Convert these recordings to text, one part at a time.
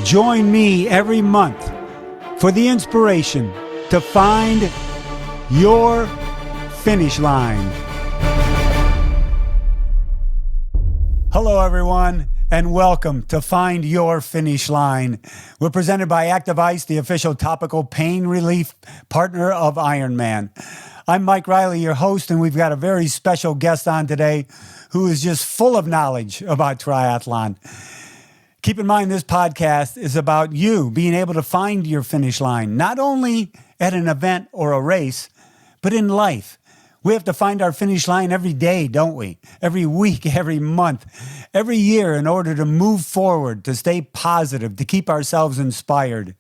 Join me every month for the inspiration to find your finish line. Hello, everyone, and welcome to Find Your Finish Line. We're presented by Active Ice, the official topical pain relief partner of IRONMAN. I'm Mike Riley, your host, and we've got a very special guest on today who is just full of knowledge about triathlon. Keep in mind, this podcast is about you being able to find your finish line, not only at an event or a race, but in life. We have to find our finish line every day, don't we? Every week, every month, every year in order to move forward, to stay positive, to keep ourselves inspired.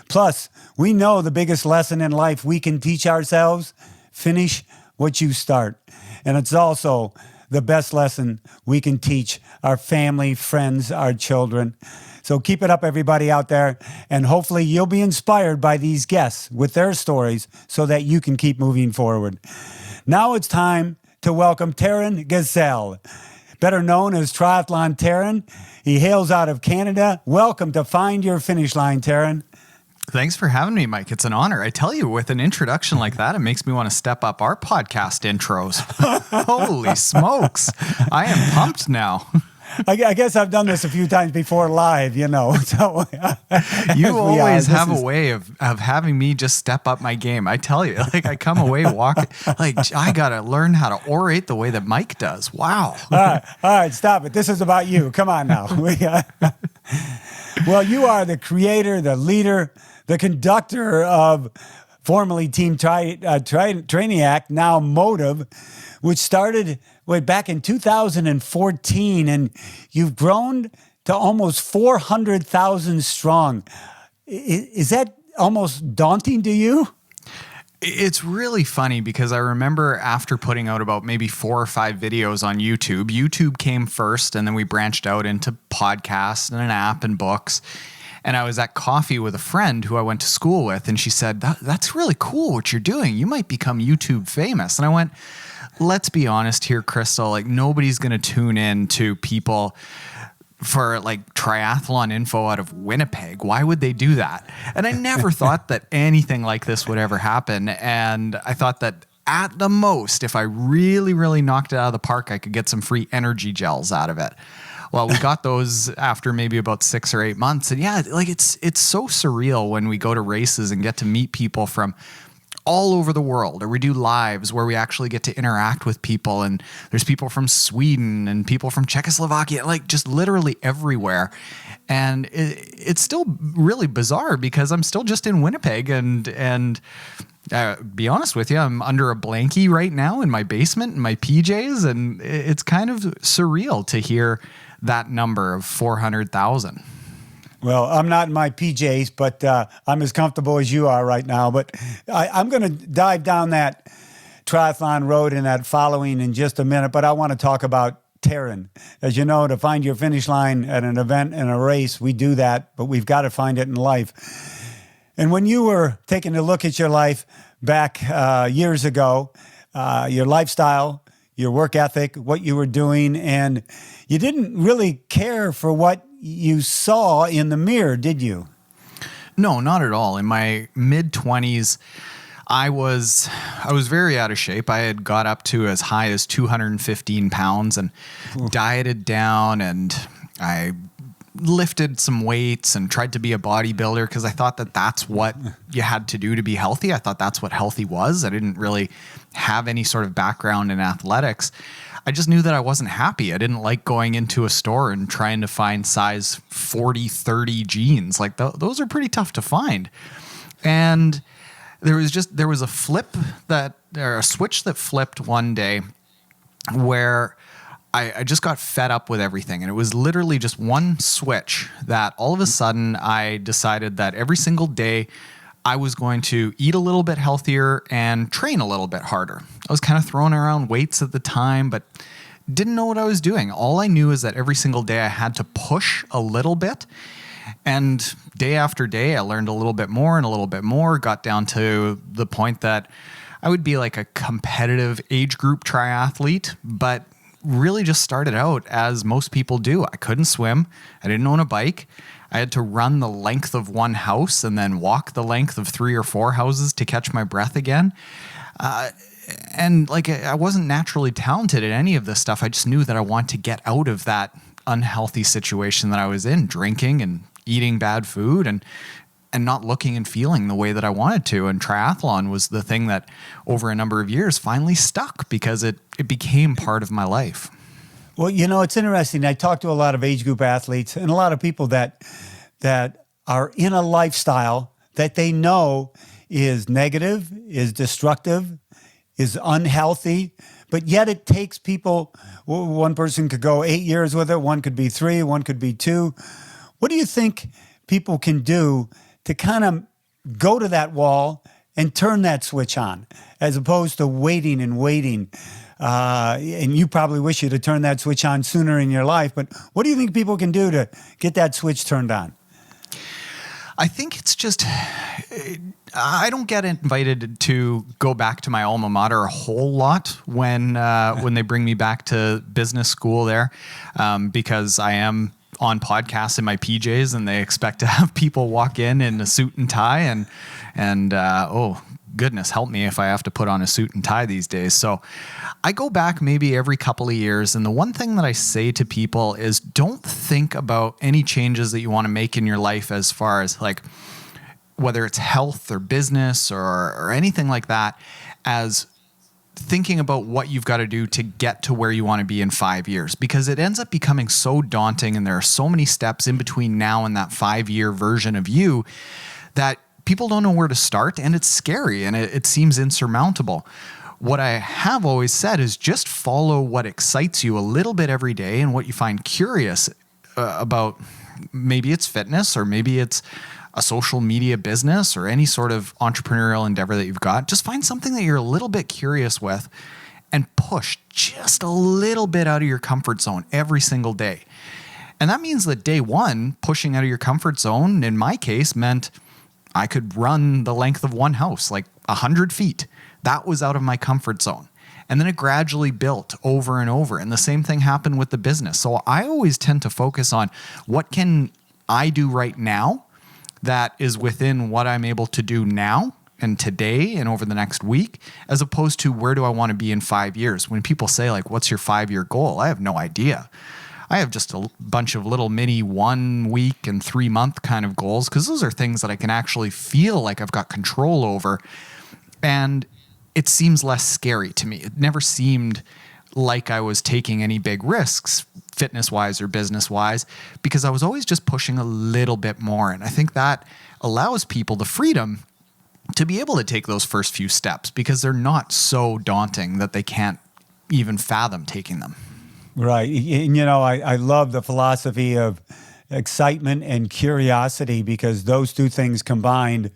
Plus, we know the biggest lesson in life we can teach ourselves: finish what you start. And it's also the best lesson we can teach our family, friends, our children. So keep it up, everybody out there, and hopefully you'll be inspired by these guests with their stories so that you can keep moving forward. Now it's time to welcome Taren Gesell, better known as Triathlon Taren. He hails out of Canada. Welcome to Find Your Finish Line, Taren. Thanks for having me, Mike. It's an honor. I tell you, with an introduction like that, it makes me want to step up our podcast intros. Holy smokes. I am pumped now. I guess I've done this a few times before live, you know. So you always have a way of having me just step up my game. I tell you, like I come away walking, like I got to learn how to orate the way that Mike does. Wow. All right, stop it. This is about you. Come on now. Well, you are the creator, the leader, the conductor of formerly Team Trainiac, now Motive, which started back in 2014, and you've grown to almost 400,000 strong. Is that almost daunting to you? It's really funny because I remember after putting out about maybe 4 or 5 videos on YouTube, YouTube came first, and then we branched out into podcasts and an app and books. And I was at coffee with a friend who I went to school with, and she said, that's really cool what you're doing. You might become YouTube famous. And I went, let's be honest here, Crystal, like nobody's going to tune in to people for like triathlon info out of Winnipeg. Why would they do that? And I never thought that anything like this would ever happen. And I thought that at the most, if I really, really knocked it out of the park, I could get some free energy gels out of it. Well, we got those after maybe about 6 or 8 months. And yeah, like it's so surreal when we go to races and get to meet people from all over the world, or we do lives where we actually get to interact with people. And there's people from Sweden and people from Czechoslovakia, like just literally everywhere. And it's still really bizarre because I'm still just in Winnipeg and be honest with you, I'm under a blankie right now in my basement in my PJs. And it's kind of surreal to hear that number of 400,000. Well, I'm not in my PJs, but I'm as comfortable as you are right now. But I'm going to dive down that triathlon road and that following in just a minute. But I want to talk about Taren. As you know, to find your finish line at an event and a race, we do that, but we've got to find it in life. And when you were taking a look at your life back years ago, your lifestyle, your work ethic, what you were doing, and you didn't really care for what you saw in the mirror, did you? No, not at all. In my mid-20s, I was very out of shape. I had got up to as high as 215 pounds and dieted down, and I lifted some weights and tried to be a bodybuilder because I thought that that's what you had to do to be healthy. I thought that's what healthy was. I didn't really have any sort of background in athletics. I just knew that I wasn't happy. I didn't like going into a store and trying to find size 40, 30 jeans. Like those are pretty tough to find. And there was a switch that flipped one day where I just got fed up with everything. And it was literally just one switch that all of a sudden I decided that every single day I was going to eat a little bit healthier and train a little bit harder. I was kind of throwing around weights at the time, but didn't know what I was doing. All I knew is that every single day I had to push a little bit. And day after day, I learned a little bit more and a little bit more, got down to the point that I would be like a competitive age group triathlete, but really just started out as most people do. I couldn't swim. I didn't own a bike. I had to run the length of one house and then walk the length of 3 or 4 houses to catch my breath again. And like, I wasn't naturally talented at any of this stuff. I just knew that I wanted to get out of that unhealthy situation that I was in, drinking and eating bad food and not looking and feeling the way that I wanted to. And triathlon was the thing that over a number of years finally stuck because it became part of my life. Well, it's interesting. I talk to a lot of age group athletes and a lot of people that are in a lifestyle that they know is negative, is destructive, is unhealthy, but yet it takes people, one person could go 8 years with it, one could be 3, one could be 2. What do you think people can do to kind of go to that wall and turn that switch on, as opposed to waiting and waiting? And you probably wish you'd have turned that switch on sooner in your life, but what do you think people can do to get that switch turned on? I think it's just, I don't get invited to go back to my alma mater a whole lot when they bring me back to business school there, because I am on podcasts in my PJs and they expect to have people walk in a suit and tie and oh goodness, help me if I have to put on a suit and tie these days. So I go back maybe every couple of years. And the one thing that I say to people is don't think about any changes that you want to make in your life as far as like, whether it's health or business or anything like that, as thinking about what you've got to do to get to where you want to be in 5 years, because it ends up becoming so daunting. And there are so many steps in between now and that 5-year version of you that people don't know where to start, and it's scary and it seems insurmountable. What I have always said is just follow what excites you a little bit every day and what you find curious about. Maybe it's fitness, or maybe it's a social media business, or any sort of entrepreneurial endeavor that you've got. Just find something that you're a little bit curious with and push just a little bit out of your comfort zone every single day. And that means that day one, pushing out of your comfort zone, in my case, meant I could run the length of one house, like 100 feet. That was out of my comfort zone. And then it gradually built over and over. And the same thing happened with the business. So I always tend to focus on what can I do right now that is within what I'm able to do now and today and over the next week, as opposed to where do I want to be in 5 years? When people say like, what's your 5-year goal? I have no idea. I have just a bunch of little mini 1 week and 3 month kind of goals, because those are things that I can actually feel like I've got control over. And it seems less scary to me. It never seemed like I was taking any big risks, fitness-wise or business-wise, because I was always just pushing a little bit more. And I think that allows people the freedom to be able to take those first few steps, because they're not so daunting that they can't even fathom taking them. Right. And, I love the philosophy of excitement and curiosity, because those two things combined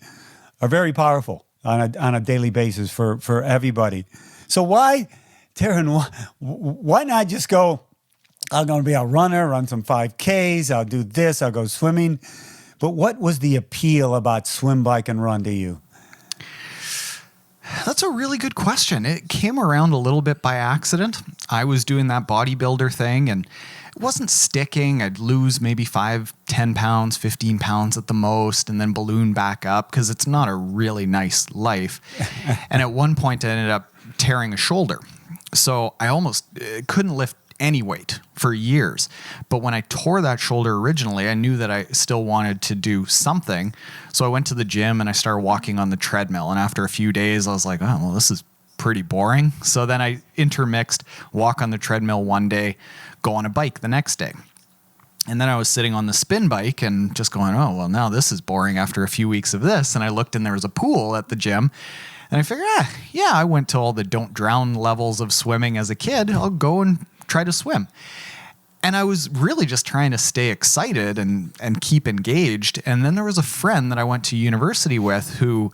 are very powerful on a daily basis for everybody. So why, Taren, why not just go, I'm going to be a runner, run some 5Ks, I'll do this, I'll go swimming. But what was the appeal about swim, bike, and run to you? That's a really good question. It came around a little bit by accident. I was doing that bodybuilder thing and it wasn't sticking. I'd lose maybe 5, 10 pounds, 15 pounds at the most, and then balloon back up, because it's not a really nice life. And at one point I ended up tearing a shoulder. So I almost couldn't lift any weight for years. But when I tore that shoulder originally, I knew that I still wanted to do something. So I went to the gym and I started walking on the treadmill. And after a few days, I was like, oh, well, this is pretty boring. So then I intermixed walk on the treadmill one day, go on a bike the next day. And then I was sitting on the spin bike and just going, oh, well, now this is boring after a few weeks of this. And I looked and there was a pool at the gym. And I figured, yeah, I went to all the don't drown levels of swimming as a kid. I'll go and try to swim. And I was really just trying to stay excited and keep engaged. And then there was a friend that I went to university with who,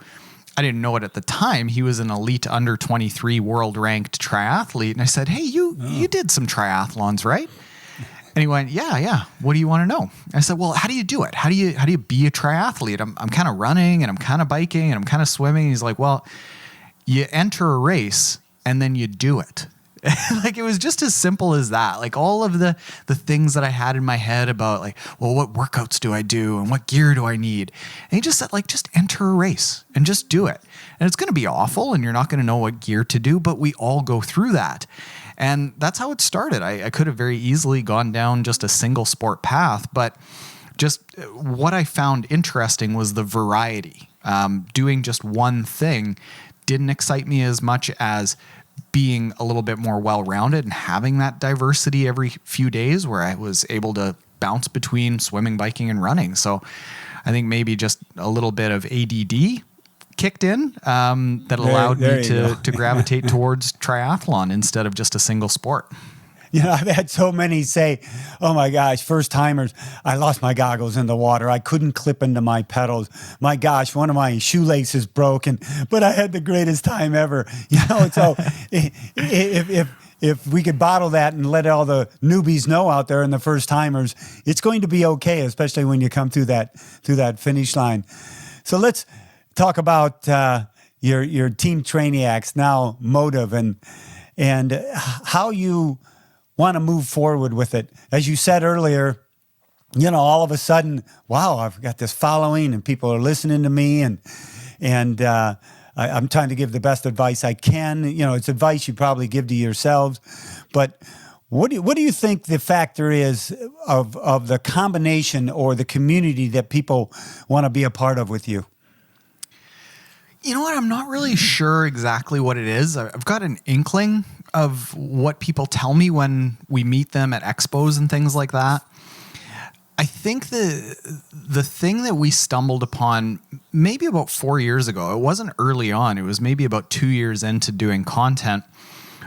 I didn't know it at the time, he was an elite under 23 world ranked triathlete. And I said, hey, you did some triathlons, right? And he went, yeah. What do you want to know? I said, well, how do you do it? How do you be a triathlete? I'm kind of running and I'm kind of biking and I'm kind of swimming. He's like, well, you enter a race and then you do it. Like, it was just as simple as that. Like, all of the things that I had in my head about, like, well, what workouts do I do and what gear do I need? And he just said, like, just enter a race and just do it. And it's going to be awful and you're not going to know what gear to do, but we all go through that. And that's how it started. I could have very easily gone down just a single sport path, but just what I found interesting was the variety. Doing just one thing didn't excite me as much as being a little bit more well-rounded and having that diversity every few days where I was able to bounce between swimming, biking, and running. So I think maybe just a little bit of ADD kicked in that allowed me to gravitate towards triathlon instead of just a single sport. You know, I've had so many say, oh my gosh, first timers, I lost my goggles in the water. I couldn't clip into my pedals. My gosh, one of my shoelaces broken, but I had the greatest time ever. You know, so if we could bottle that and let all the newbies know out there and the first timers, it's going to be okay, especially when you come through that finish line. So let's talk about your Team Trainiacs, now Motive, and how you want to move forward with it. As you said earlier, you know, all of a sudden, wow, I've got this following and people are listening to me, and I'm trying to give the best advice I can. You know, it's advice you probably give to yourselves, but what do you think the factor is of the combination or the community that people want to be a part of with you? You know what? I'm not really sure exactly what it is. I've got an inkling of what people tell me when we meet them at expos and things like that. I think the thing that we stumbled upon maybe about 4 years ago, it wasn't early on, it was maybe about 2 years into doing content,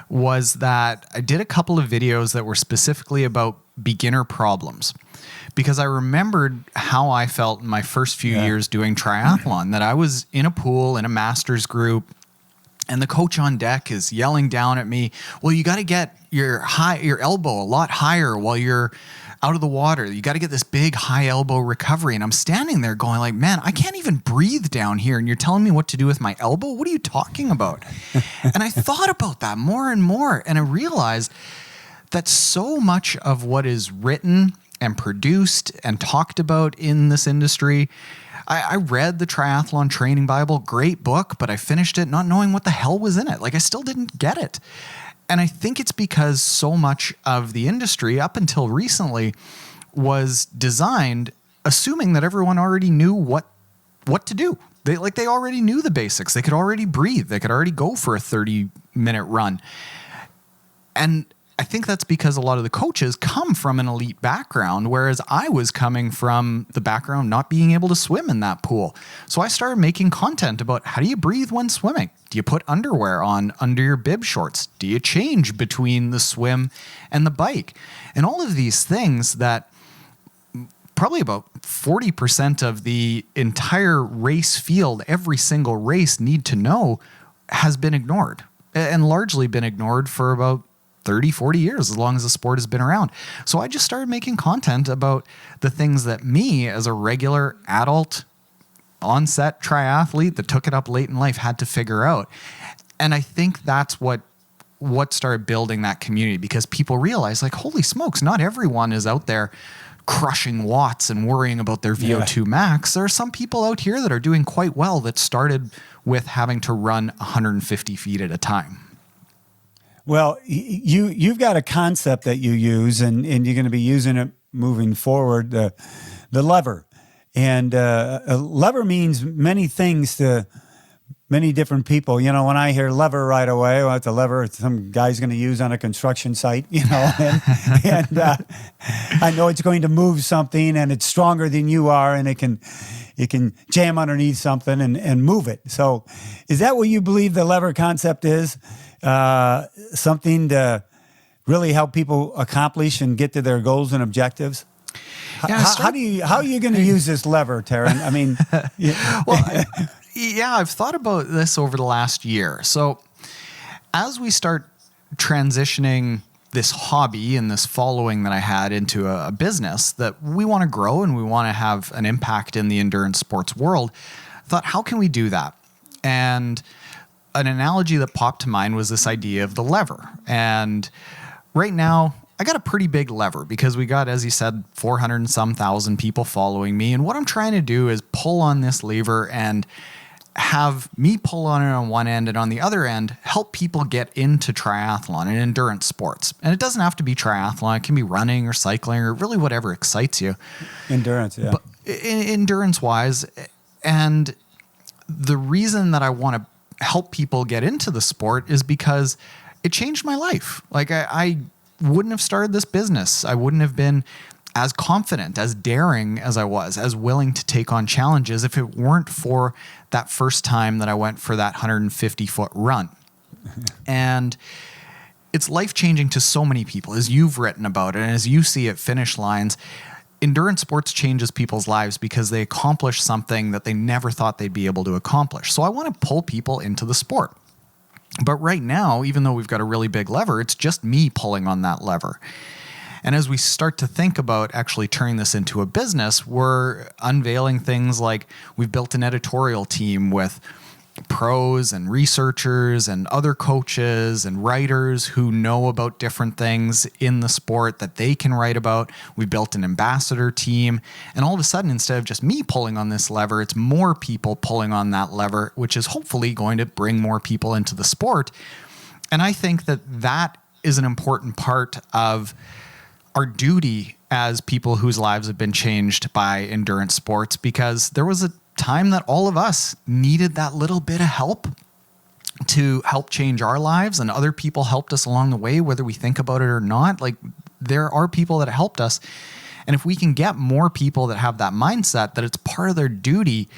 was that I did a couple of videos that were specifically about beginner problems. Because I remembered how I felt in my first few years doing triathlon, that I was in a pool in a master's group and the coach on deck is yelling down at me, well, you got to get your elbow a lot higher while you're out of the water. You got to get this big high elbow recovery. And I'm standing there going like, man, I can't even breathe down here. And you're telling me what to do with my elbow? What are you talking about? And I thought about that more and more. And I realized that so much of what is written and produced and talked about in this industry, I read the Triathlon Training Bible, great book, but I finished it not knowing what the hell was in it. Like, I still didn't get it. And I think it's because so much of the industry up until recently was designed assuming that everyone already knew what to do. They already knew the basics. They could already breathe. They could already go for a 30-minute run. And I think that's because a lot of the coaches come from an elite background, whereas I was coming from the background not being able to swim in that pool. So I started making content about how do you breathe when swimming? Do you put underwear on under your bib shorts? Do you change between the swim and the bike? And all of these things that probably about 40% of the entire race field, every single race need to know, has been ignored, and largely been ignored for about 30, 40 years, as long as the sport has been around. So I just started making content about the things that me, as a regular adult on-set triathlete that took it up late in life, had to figure out. And I think that's what started building that community, because people realize, like, holy smokes, not everyone is out there crushing watts and worrying about their VO2 max. There are some people out here that are doing quite well that started with having to run 150 feet at a time. Well, you've got a concept that you use, and you're going to be using it moving forward, the lever. And a lever means many things to many different people. You know, when I hear lever right away, well, it's a lever some guy's going to use on a construction site, you know, and I know it's going to move something, and it's stronger than you are, and it can jam underneath something and move it. So is that what you believe the lever concept is? Something to really help people accomplish and get to their goals and objectives? How are you going to use this lever, Taren? I mean, I've thought about this over the last year. So as we start transitioning this hobby and this following that I had into a business that we want to grow and we want to have an impact in the endurance sports world, I thought, how can we do that? And an analogy that popped to mind was this idea of the lever. And right now, I got a pretty big lever because we got, as you said, 400 and some thousand people following me. And what I'm trying to do is pull on this lever and have me pull on it on one end, and on the other end, help people get into triathlon and endurance sports. And it doesn't have to be triathlon. It can be running or cycling or really whatever excites you. Endurance, yeah. But endurance-wise. And the reason that I want to help people get into the sport is because it changed my life. Like I wouldn't have started this business. I wouldn't have been as confident, as daring as I was, as willing to take on challenges if it weren't for that first time that I went for that 150-foot run. And it's life-changing to so many people, as you've written about it and as you see at finish lines. Endurance sports changes people's lives because they accomplish something that they never thought they'd be able to accomplish. So I want to pull people into the sport. But right now, even though we've got a really big lever, it's just me pulling on that lever. And as we start to think about actually turning this into a business, we're unveiling things like we've built an editorial team with pros and researchers and other coaches and writers who know about different things in the sport that they can write about. We built an ambassador team. And all of a sudden, instead of just me pulling on this lever, it's more people pulling on that lever, which is hopefully going to bring more people into the sport. And I think that that is an important part of our duty as people whose lives have been changed by endurance sports, because there was a time that all of us needed that little bit of help to help change our lives, and other people helped us along the way, whether we think about it or not. Like, there are people that helped us. And if we can get more people that have that mindset, that it's part of their duty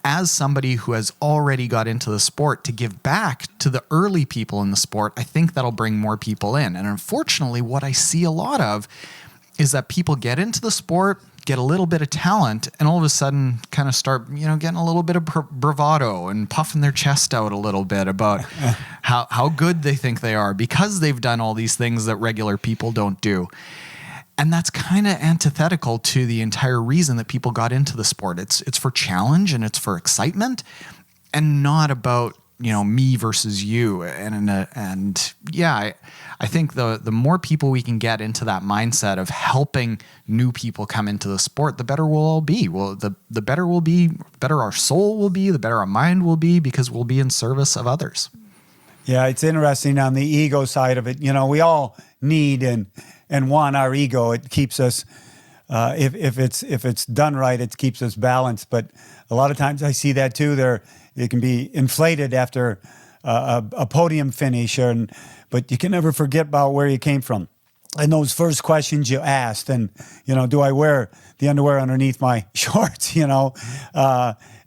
as somebody who has already got into the sport to give back to the early people in the sport, I think that'll bring more people in. And unfortunately, what I see a lot of is that people get into the sport, get a little bit of talent, and all of a sudden kind of start, getting a little bit of bravado and puffing their chest out a little bit about how good they think they are because they've done all these things that regular people don't do. And that's kind of antithetical to the entire reason that people got into the sport. It's for challenge and it's for excitement, and not about, me versus you. And yeah, I think the more people we can get into that mindset of helping new people come into the sport, the better we'll all be. Well, the better we'll be, better our soul will be, the better our mind will be, because we'll be in service of others. Yeah, it's interesting on the ego side of it. We all need and want our ego. It keeps us, if it's done right, it keeps us balanced. But a lot of times I see that too. It can be inflated after a podium finish, but you can never forget about where you came from. And those first questions you asked, and do I wear the underwear underneath my shorts? And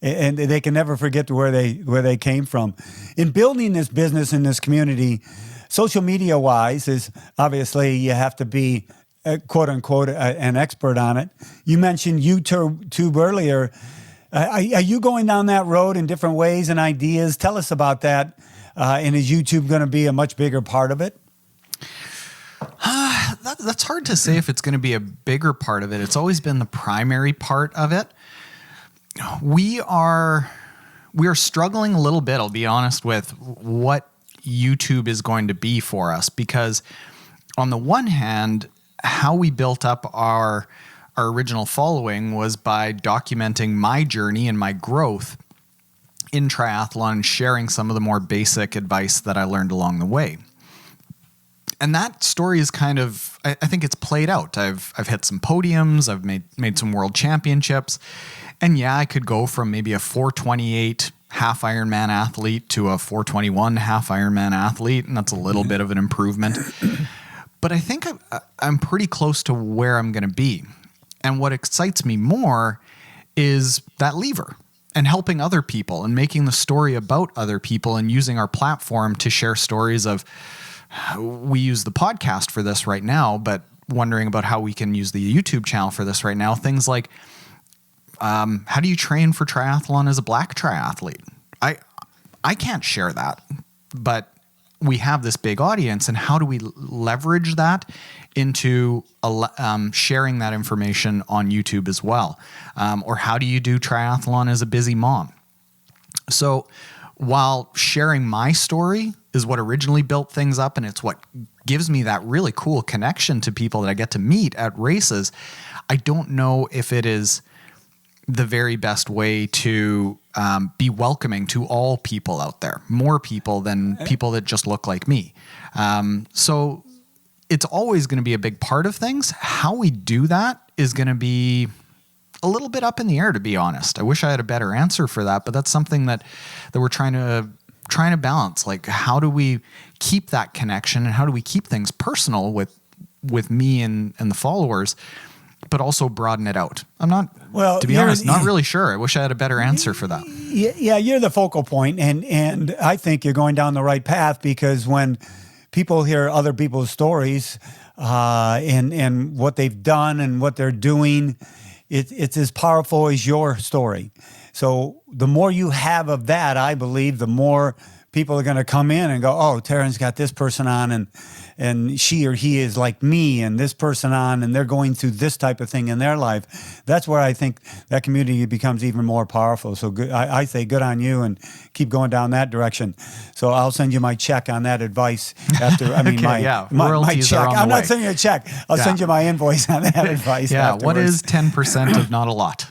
they can never forget where they came from. In building this business in this community, social media wise, is obviously you have to be quote unquote an expert on it. You mentioned YouTube earlier. Are you going down that road in different ways and ideas? Tell us about that. And is YouTube going to be a much bigger part of it? That's hard to say if it's going to be a bigger part of it. It's always been the primary part of it. We are struggling a little bit, I'll be honest, with what YouTube is going to be for us, because on the one hand, how we built up our original following was by documenting my journey and my growth in triathlon, sharing some of the more basic advice that I learned along the way. And that story is kind of, I think it's played out. I've hit some podiums, I've made some world championships. And yeah, I could go from maybe a 428 half Ironman athlete to a 421 half Ironman athlete, and that's a little bit of an improvement. But I think I'm pretty close to where I'm going to be. And what excites me more is that lever and helping other people and making the story about other people and using our platform to share stories of, we use the podcast for this right now, but wondering about how we can use the YouTube channel for this right now. Things like, how do you train for triathlon as a black triathlete? I can't share that, but we have this big audience, and how do we leverage that into sharing that information on YouTube as well? Or how do you do triathlon as a busy mom? So while sharing my story is what originally built things up, and it's what gives me that really cool connection to people that I get to meet at races, I don't know if it is the very best way to be welcoming to all people out there, more people than people that just look like me. So it's always going to be a big part of things. How we do that is going to be a little bit up in the air, to be honest. I wish I had a better answer for that, but that's something that we're trying to balance. Like, how do we keep that connection, and how do we keep things personal with me and the followers, but also broaden it out? I'm not, to be honest, not really sure. I wish I had a better answer for that. Yeah, you're the focal point, and I think you're going down the right path, because when people hear other people's stories and what they've done and what they're doing, it's as powerful as your story. So the more you have of that, I believe, the more people are going to come in and go, oh, Taren's got this person on, and she or he is like me, and this person on, and they're going through this type of thing in their life. That's where I think that community becomes even more powerful. So good, I say good on you, and keep going down that direction. So I'll send you my check on that advice after. I mean, okay, my check. Are on I'm the not way. sending you a check. I'll send you my invoice on that advice. Yeah. Afterwards. What is 10% of not a lot?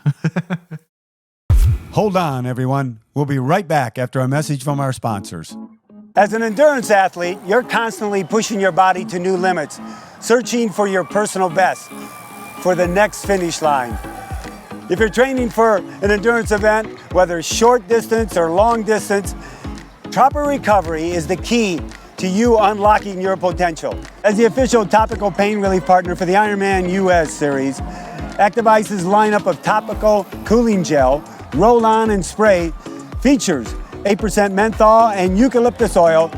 Hold on, everyone. We'll be right back after a message from our sponsors. As an endurance athlete, you're constantly pushing your body to new limits, searching for your personal best, for the next finish line. If you're training for an endurance event, whether short distance or long distance, proper recovery is the key to you unlocking your potential. As the official topical pain relief partner for the Ironman US series, Active Ice's lineup of topical cooling gel, roll-on and spray features 8% menthol and eucalyptus oil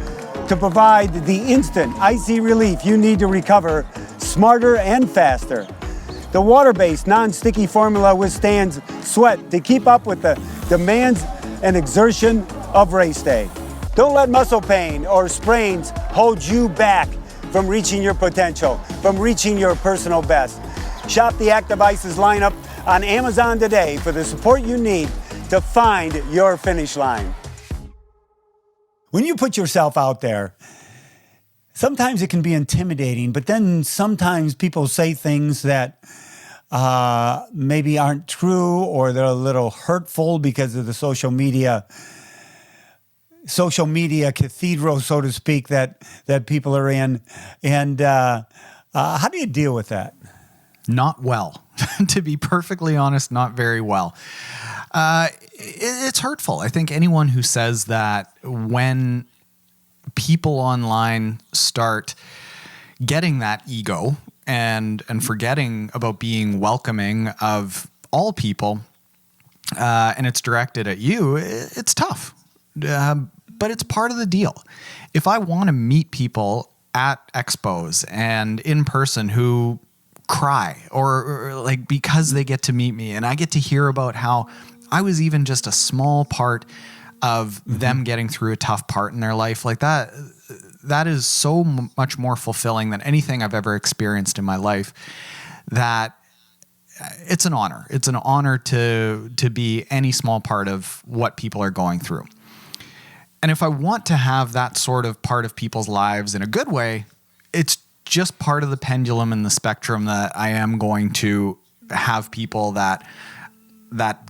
to provide the instant icy relief you need to recover smarter and faster. The water-based non-sticky formula withstands sweat to keep up with the demands and exertion of race day. Don't let muscle pain or sprains hold you back from reaching your potential, from reaching your personal best. Shop the Active Ice's lineup on Amazon today for the support you need to find your finish line. When you put yourself out there, sometimes it can be intimidating, but then sometimes people say things that maybe aren't true, or they're a little hurtful because of the social media cathedral, so to speak, that people are in. And how do you deal with that? Not well. To be perfectly honest, not very well. It's hurtful. I think anyone who says that, when people online start getting that ego and forgetting about being welcoming of all people, and it's directed at you, it's tough. But it's part of the deal. If I want to meet people at expos and in person who cry or like because they get to meet me, and I get to hear about how I was even just a small part of them getting through a tough part in their life, like that is so much more fulfilling than anything I've ever experienced in my life, that it's an honor. It's an honor to be any small part of what people are going through. And if I want to have that sort of part of people's lives in a good way, it's just part of the pendulum and the spectrum that I am going to have people that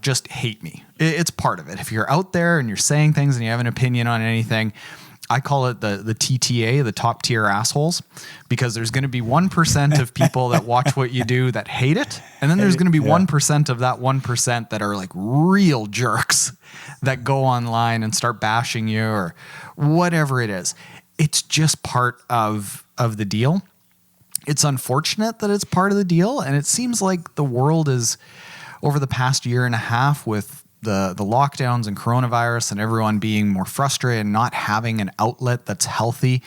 just hate me. It's part of it. If you're out there and you're saying things and you have an opinion on anything, I call it the TTA, the top tier assholes, because there's going to be 1% of people that watch what you do that hate it. And then there's going to be 1% of that 1% that are like real jerks that go online and start bashing you or whatever it is. It's just part of the deal. It's unfortunate that it's part of the deal. And it seems like the world is, over the past year and a half, with the lockdowns and coronavirus and everyone being more frustrated and not having an outlet that's healthy,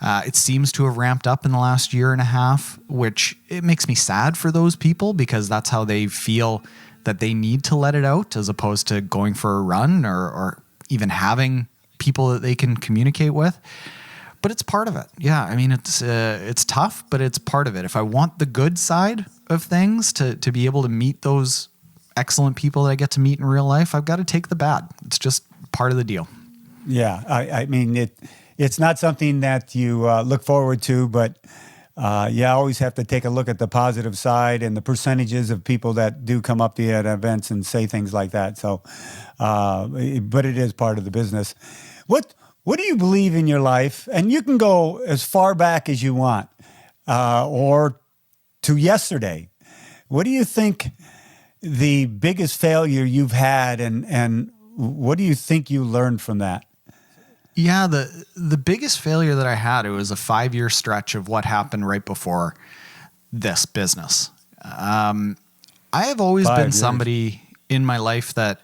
it seems to have ramped up in the last year and a half, which it makes me sad for those people, because that's how they feel that they need to let it out, as opposed to going for a run or even having people that they can communicate with. But it's part of it. Yeah, I mean, it's tough, but it's part of it. If I want the good side of things, to be able to meet those excellent people that I get to meet in real life, I've got to take the bad. It's just part of the deal. Yeah, I mean, it's not something that you look forward to, but you always have to take a look at the positive side and the percentages of people that do come up to you at events and say things like that. So, but it is part of the business. What do you believe in your life? And you can go as far back as you want, or to yesterday. What do you think the biggest failure you've had, and what do you think you learned from that? Yeah, the biggest failure that I had, it was a 5-year stretch of what happened right before this business. I have always 5 been years. somebody in my life that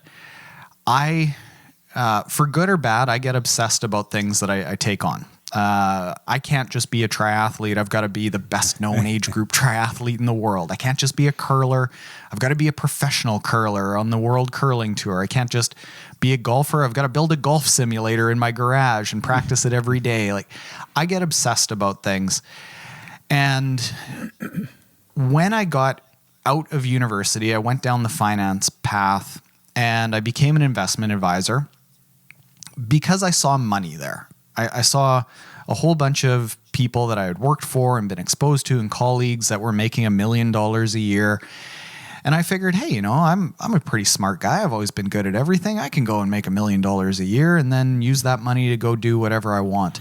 for good or bad, I get obsessed about things that I take on. I can't just be a triathlete. I've got to be the best known age group triathlete in the world. I can't just be a curler. I've got to be a professional curler on the World Curling Tour. I can't just be a golfer. I've got to build a golf simulator in my garage and practice it every day. Like, I get obsessed about things. And when I got out of university, I went down the finance path and I became an investment advisor because I saw money there. I saw a whole bunch of people that I had worked for and been exposed to and colleagues that were making $1 million a year. And I figured, hey, I'm a pretty smart guy. I've always been good at everything. I can go and make $1 million a year and then use that money to go do whatever I want.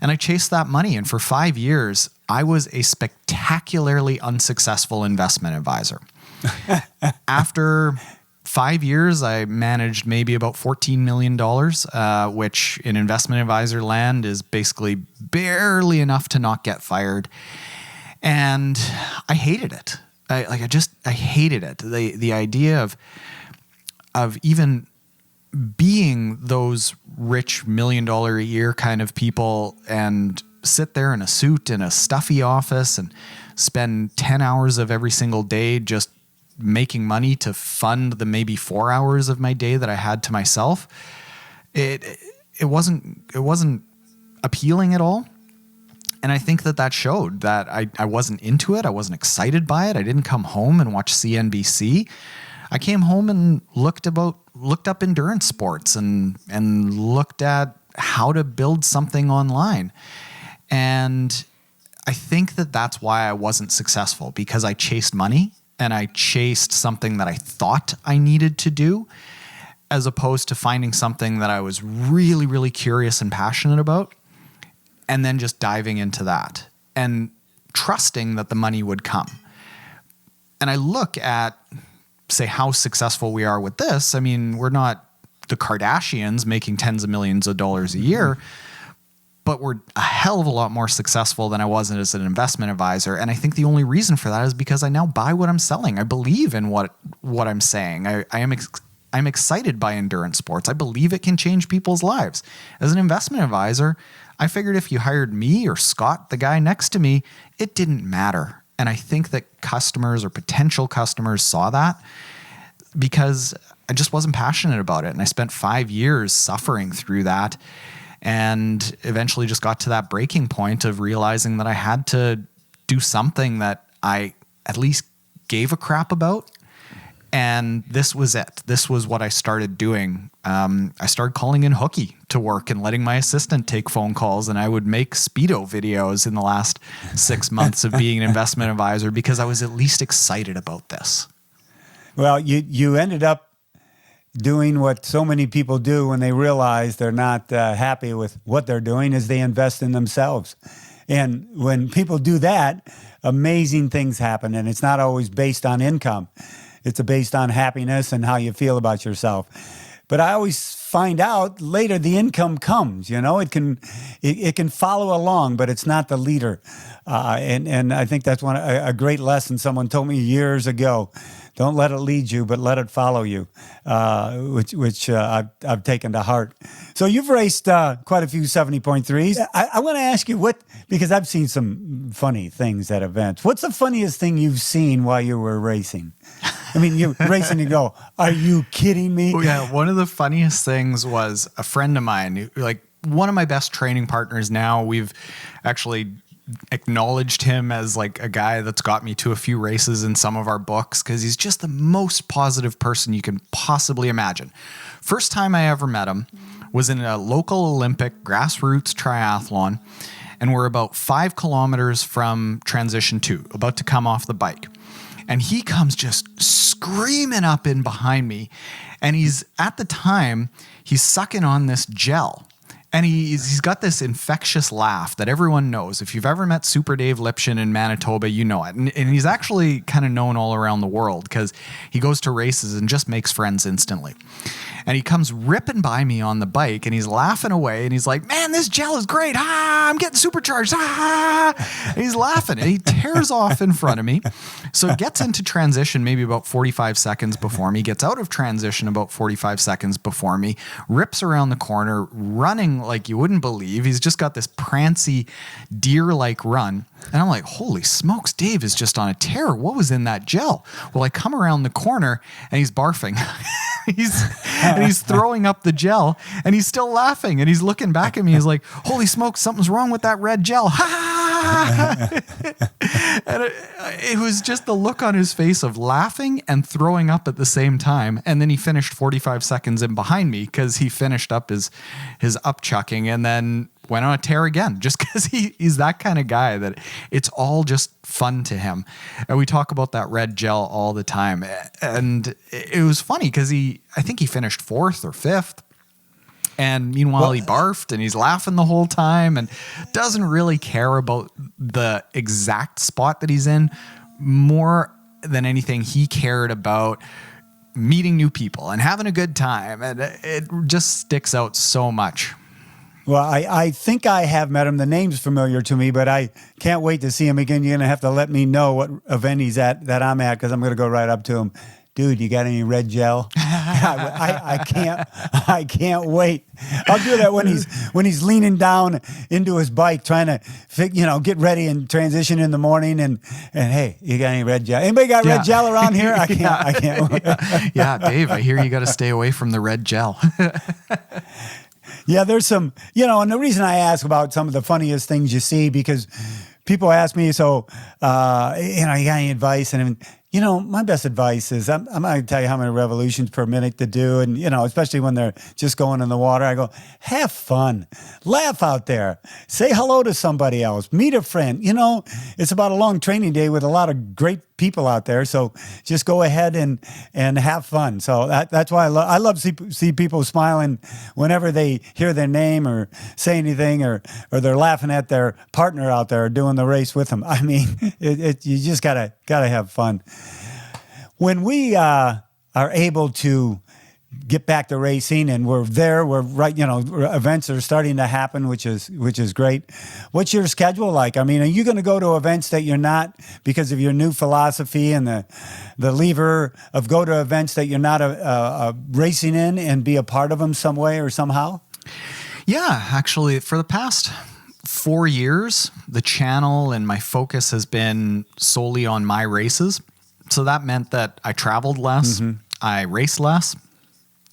And I chased that money. And for 5 years, I was a spectacularly unsuccessful investment advisor. After 5 years, I managed maybe about $14 million, which in investment advisor land is basically barely enough to not get fired. And I hated it. I hated it. The idea of even being those rich $1 million a year kind of people and sit there in a suit in a stuffy office and spend 10 hours of every single day just making money to fund the maybe 4 hours of my day that I had to myself. It wasn't appealing at all. And I think that showed that I wasn't into it. I wasn't excited by it. I didn't come home and watch CNBC. I came home and looked up endurance sports and looked at how to build something online. And I think that's why I wasn't successful, because I chased money and I chased something that I thought I needed to do, as opposed to finding something that I was really, really curious and passionate about, and then just diving into that and trusting that the money would come. And I look at, say, how successful we are with this. I mean, we're not the Kardashians making tens of millions of dollars a year, but we're a hell of a lot more successful than I was as an investment advisor. And I think the only reason for that is because I now buy what I'm selling. I believe in what I'm saying. I'm excited by endurance sports. I believe it can change people's lives. As an investment advisor, I figured if you hired me or Scott, the guy next to me, it didn't matter. And I think that customers or potential customers saw that, because I just wasn't passionate about it. And I spent 5 years suffering through that, and eventually just got to that breaking point of realizing that I had to do something that I at least gave a crap about. And this was it. This was what I started doing. I started calling in hooky to work and letting my assistant take phone calls. And I would make Speedo videos in the last 6 months of being an investment advisor, because I was at least excited about this. Well, you ended up doing what so many people do when they realize they're not happy with what they're doing, is they invest in themselves. And when people do that, amazing things happen. And it's not always based on income. It's based on happiness and how you feel about yourself. But I always find out later the income comes. It can follow along, but it's not the leader. And I think that's a great lesson someone told me years ago. Don't let it lead you, but let it follow you, which I've taken to heart. So you've raced quite a few 70.3s. I want to ask you because I've seen some funny things at events. What's the funniest thing you've seen while you were racing? I mean, you're racing and go, are you kidding me? Oh, yeah. One of the funniest things was a friend of mine, like one of my best training partners now. We've actually acknowledged him as like a guy that's got me to a few races in some of our books, because he's just the most positive person you can possibly imagine. First time I ever met him was in a local Olympic grassroots triathlon, and we're about 5 kilometers from transition 2, about to come off the bike. And he comes just screaming up in behind me. And he's sucking on this gel. And he's got this infectious laugh that everyone knows. If you've ever met Super Dave Lipshin in Manitoba, you know it. And he's actually kind of known all around the world because he goes to races and just makes friends instantly. And he comes ripping by me on the bike and he's laughing away and he's like, man, this gel is great. I'm getting supercharged. And he's laughing and he tears off in front of me. So gets into transition maybe about 45 seconds before me, gets out of transition about 45 seconds before me, rips around the corner, running like you wouldn't believe. He's just got this prancy deer-like run. And I'm like, holy smokes, Dave is just on a tear. What was in that gel? Well, I come around the corner and he's barfing. he's throwing up the gel and he's still laughing and he's looking back at me. He's like, holy smokes, something's wrong with that red gel. And it was just the look on his face of laughing and throwing up at the same time. And then he finished 45 seconds in behind me because he finished up his upchucking and then went on a tear again, just because he's that kind of guy that it's all just fun to him. And we talk about that red gel all the time. And it was funny because I think he finished 4th or 5th. And meanwhile, he barfed and he's laughing the whole time and doesn't really care about the exact spot that he's in. More than anything, he cared about meeting new people and having a good time. And it just sticks out so much. Well, I think I have met him. The name's familiar to me, but I can't wait to see him again. You're going to have to let me know what event he's at that I'm at because I'm going to go right up to him. Dude, you got any red gel? I can't wait. I'll do that when he's leaning down into his bike trying to get ready and transition in the morning and hey, you got any red gel? Anybody got red gel around here? I can't wait. Yeah, Dave, I hear you got to stay away from the red gel. Yeah, there's some, and the reason I ask about some of the funniest things you see, because people ask me, so, you got any advice? And, my best advice is I'm not going to tell you how many revolutions per minute to do. And, especially when they're just going in the water, I go, have fun, laugh out there, say hello to somebody else, meet a friend. It's about a long training day with a lot of great people out there. So just go ahead and have fun. So that's why I love to see people smiling whenever they hear their name or say anything or they're laughing at their partner out there doing the race with them. I mean, you just gotta have fun. When we are able to get back to racing and we're right, events are starting to happen, which is great. What's your schedule like? I mean, are you going to go to events that you're not, because of your new philosophy and the lever of go to events that you're not racing in and be a part of them some way or somehow? Yeah, actually, for the past 4 years, the channel and my focus has been solely on my races. So that meant that I traveled less, I raced less,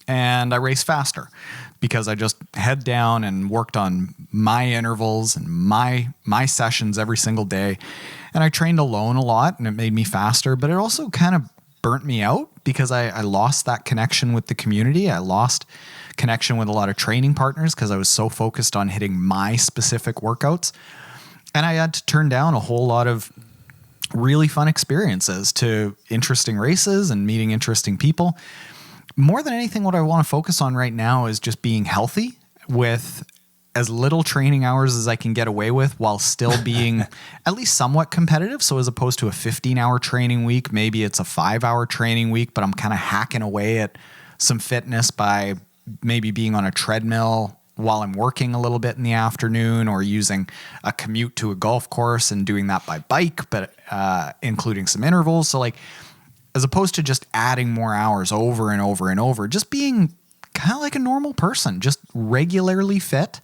and I race faster because I just head down and worked on my intervals and my sessions every single day. And I trained alone a lot and it made me faster, but it also kind of burnt me out because I lost that connection with the community. I lost connection with a lot of training partners because I was so focused on hitting my specific workouts. And I had to turn down a whole lot of really fun experiences to interesting races and meeting interesting people. More than anything, what I want to focus on right now is just being healthy with as little training hours as I can get away with while still being at least somewhat competitive. So as opposed to a 15-hour training week, maybe it's a 5-hour training week, but I'm kind of hacking away at some fitness by maybe being on a treadmill while I'm working a little bit in the afternoon, or using a commute to a golf course and doing that by bike, but including some intervals. So as opposed to just adding more hours over and over and over, just being kind of like a normal person, just regularly fit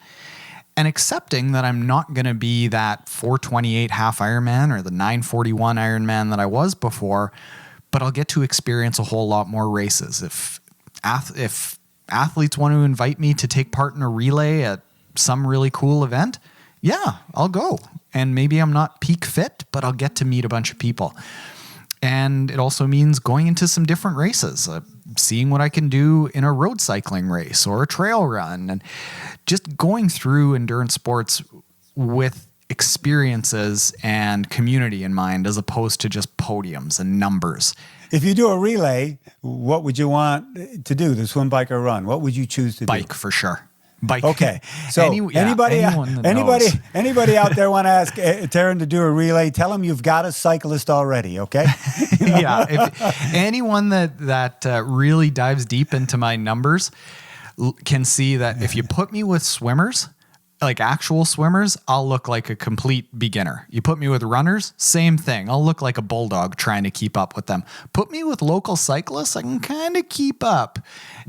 and accepting that I'm not going to be that 428 half Ironman or the 941 Ironman that I was before, but I'll get to experience a whole lot more races. If athletes want to invite me to take part in a relay at some really cool event, yeah, I'll go. And maybe I'm not peak fit, but I'll get to meet a bunch of people. And it also means going into some different races. seeing what I can do in a road cycling race or a trail run, and just going through endurance sports with experiences and community in mind, as opposed to just podiums and numbers. If you do a relay, what would you want to do? The swim, bike, or run? What would you choose to do? Bike, for sure. Bike. Okay. So anybody out there want to ask Taren to do a relay, tell them you've got a cyclist already, okay? Yeah. If anyone that really dives deep into my numbers can see that if you put me with swimmers, like actual swimmers, I'll look like a complete beginner. You put me with runners, same thing. I'll look like a bulldog trying to keep up with them. Put me with local cyclists, I can kind of keep up.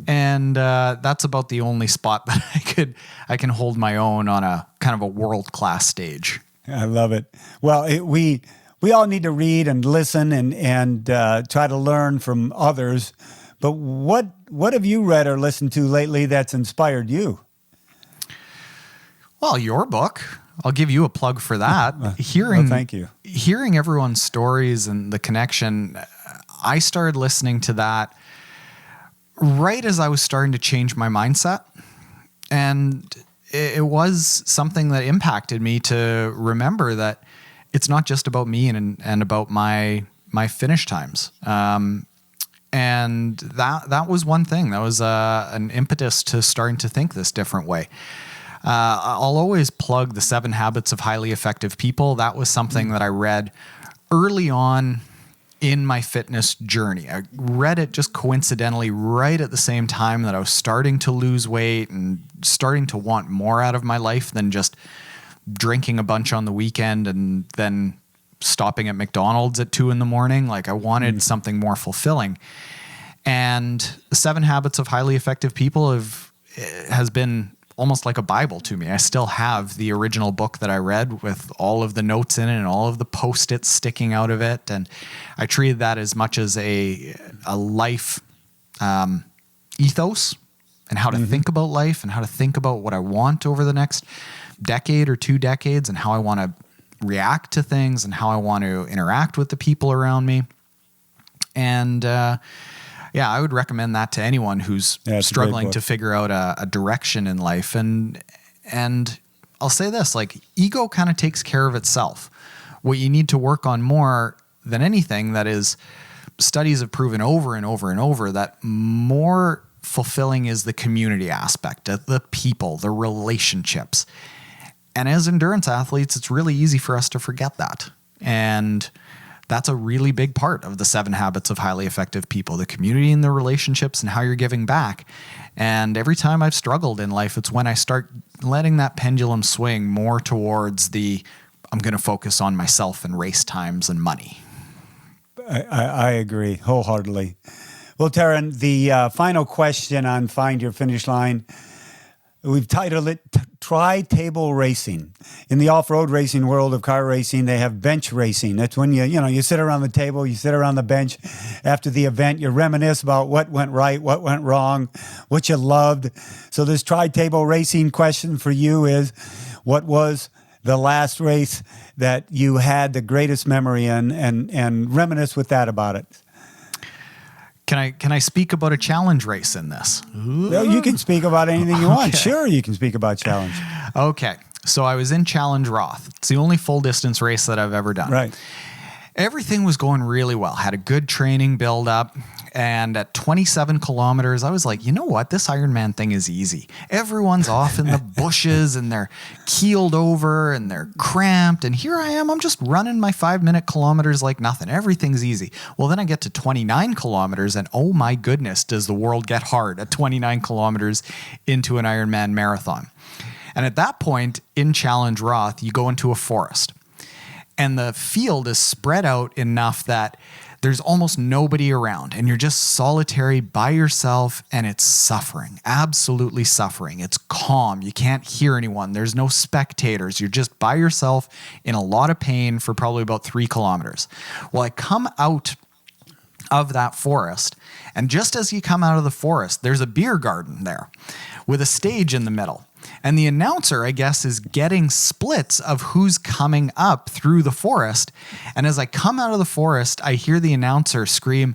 And that's about the only spot that I can hold my own on a kind of a world-class stage. I love it. Well, we all need to read and listen and try to learn from others. But what have you read or listened to lately that's inspired you? Well, your book. I'll give you a plug for that. Thank you. Hearing everyone's stories and the connection, I started listening to that right as I was starting to change my mindset. And it was something that impacted me to remember that it's not just about me and about my finish times. And that was one thing. That was an impetus to starting to think this different way. I'll always plug the 7 Habits of Highly Effective People. That was something that I read early on in my fitness journey. I read it just coincidentally right at the same time that I was starting to lose weight and starting to want more out of my life than just drinking a bunch on the weekend and then stopping at McDonald's at 2 a.m. Like, I wanted something more fulfilling. And the 7 Habits of Highly Effective People has been almost like a Bible to me. I still have the original book that I read with all of the notes in it and all of the Post-its sticking out of it. And I treated that as much as a life ethos and how to think about life and how to think about what I want over the next decade or 2 decades and how I want to react to things and how I want to interact with the people around me. And yeah, I would recommend that to anyone who's struggling to figure out a direction in life. And I'll say this, like, ego kind of takes care of itself. What you need to work on more than anything, that is, studies have proven over and over and over that more fulfilling is the community aspect, the people, the relationships. And as endurance athletes, it's really easy for us to forget that. And that's a really big part of the 7 Habits of Highly Effective People, the community and the relationships and how you're giving back. And every time I've struggled in life, it's when I start letting that pendulum swing more towards I'm going to focus on myself and race times and money. I agree wholeheartedly. Well, Taren, the final question on Find Your Finish Line, we've titled it Tri-Table Racing. In the off-road racing world of car racing, they have bench racing. That's when you sit around the table, you sit around the bench after the event, you reminisce about what went right, what went wrong, what you loved. So this tri-table racing question for you is, what was the last race that you had the greatest memory in, and reminisce with that about it? Can I speak about a challenge race in this? Well, you can speak about anything you want. Sure, you can speak about challenge. Okay. So I was in Challenge Roth. It's the only full distance race that I've ever done. Right. Everything was going really well. Had a good training build up. And at 27 kilometers, I was like, you know what? This Ironman thing is easy. Everyone's off in the bushes and they're keeled over and they're cramped. And here I am. I'm just running my 5-minute kilometers like nothing. Everything's easy. Well, then I get to 29 kilometers and oh my goodness, does the world get hard at 29 kilometers into an Ironman marathon. And at that point in Challenge Roth, you go into a forest. And the field is spread out enough that there's almost nobody around and you're just solitary by yourself, and it's suffering, absolutely suffering. It's calm. You can't hear anyone. There's no spectators. You're just by yourself in a lot of pain for probably about 3 kilometers. Well, I come out of that forest, and just as you come out of the forest, there's a beer garden there with a stage in the middle. And the announcer, I guess, is getting splits of who's coming up through the forest. And as I come out of the forest, I hear the announcer scream,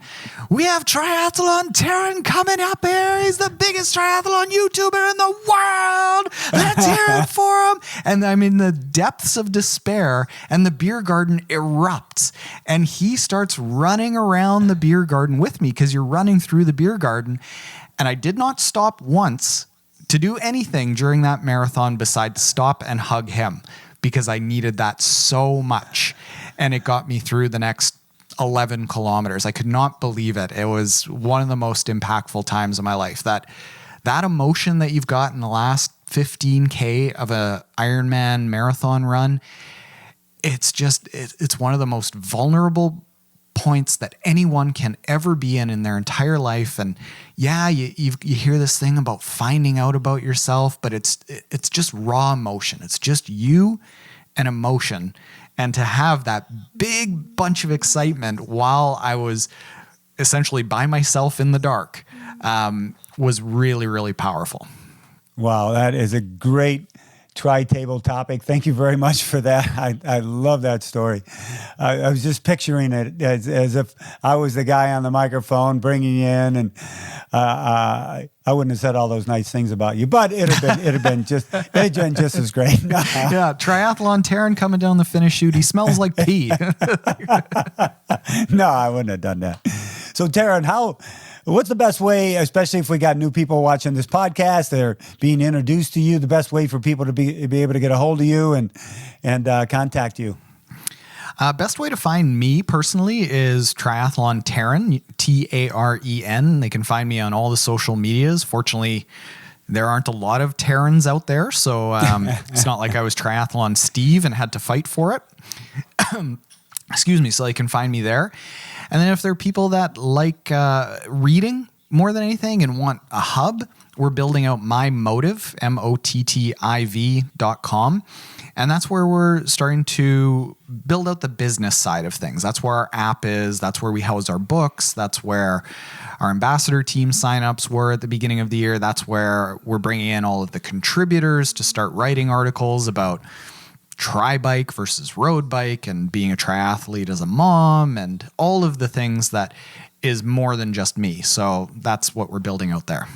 "We have Triathlon Taren coming up here. He's the biggest triathlon YouTuber in the world. Let's hear it for him." And I'm in the depths of despair, and the beer garden erupts. And he starts running around the beer garden with me, because you're running through the beer garden. And I did not stop once to do anything during that marathon besides stop and hug him, because I needed that so much. And it got me through the next 11 kilometers. I could not believe it. It was one of the most impactful times of my life. That emotion that you've got in the last 15K of a Ironman marathon run, it's one of the most vulnerable points that anyone can ever be in their entire life. And yeah, you hear this thing about finding out about yourself, but it's just raw emotion. It's just you and emotion. And to have that big bunch of excitement while I was essentially by myself in the dark was really, really powerful. Wow, that is a great tri-table topic. Thank you very much for that. I love that story. I was just picturing it as if I was the guy on the microphone bringing you in, and I wouldn't have said all those nice things about you, but it'd have been just as great. Yeah, Triathlon Taren coming down the finish chute. He smells like pee. No, I wouldn't have done that. So, Taren, what's the best way, especially if we got new people watching this podcast, they're being introduced to you, the best way for people to be able to get a hold of you and contact you? Best way to find me personally is Triathlon Taren, Taren. They can find me on all the social medias. Fortunately, there aren't a lot of Tarens out there, so it's not like I was Triathlon Steve and had to fight for it. Excuse me, so they can find me there. And then if there are people that like reading more than anything and want a hub, we're building out MyMotiv, MOTTIV.com. And that's where we're starting to build out the business side of things. That's where our app is. That's where we house our books. That's where our ambassador team signups were at the beginning of the year. That's where we're bringing in all of the contributors to start writing articles about tri-bike versus road bike and being a triathlete as a mom and all of the things that is more than just me. So that's what we're building out there.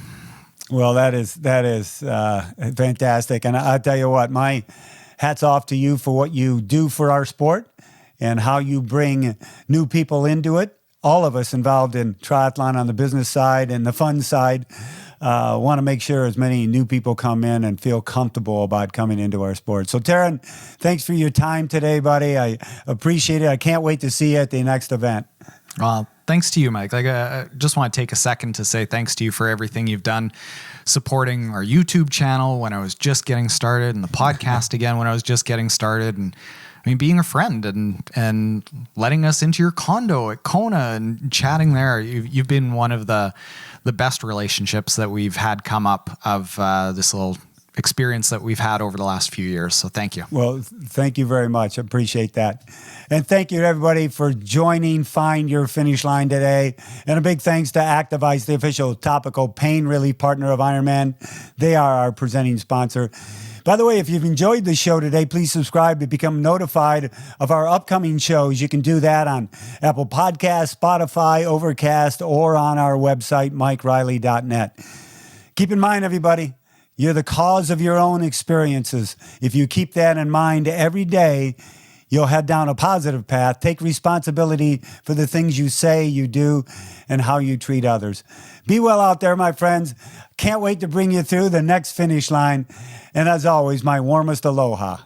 Well, that is fantastic. And I'll tell you what, my hats off to you for what you do for our sport and how you bring new people into it. All of us involved in triathlon on the business side and the fun side want to make sure as many new people come in and feel comfortable about coming into our sport. So, Taren, thanks for your time today, buddy. I appreciate it. I can't wait to see you at the next event. Well, thanks to you, Mike. I just want to take a second to say thanks to you for everything you've done, supporting our YouTube channel when I was just getting started, and the podcast again when I was just getting started, and being a friend and letting us into your condo at Kona and chatting there. You've been one of the best relationships that we've had come up of this little experience that we've had over the last few years. So thank you. Well, thank you very much. I appreciate that. And thank you to everybody for joining Find Your Finish Line today. And a big thanks to Active Ice, the official topical pain relief partner of Ironman. They are our presenting sponsor. By the way, if you've enjoyed the show today, please subscribe to become notified of our upcoming shows. You can do that on Apple Podcasts, Spotify, Overcast, or on our website, MikeRiley.net. Keep in mind, everybody, you're the cause of your own experiences. If you keep that in mind every day, you'll head down a positive path. Take responsibility for the things you say, you do, and how you treat others. Be well out there, my friends. Can't wait to bring you through the next finish line. And as always, my warmest aloha.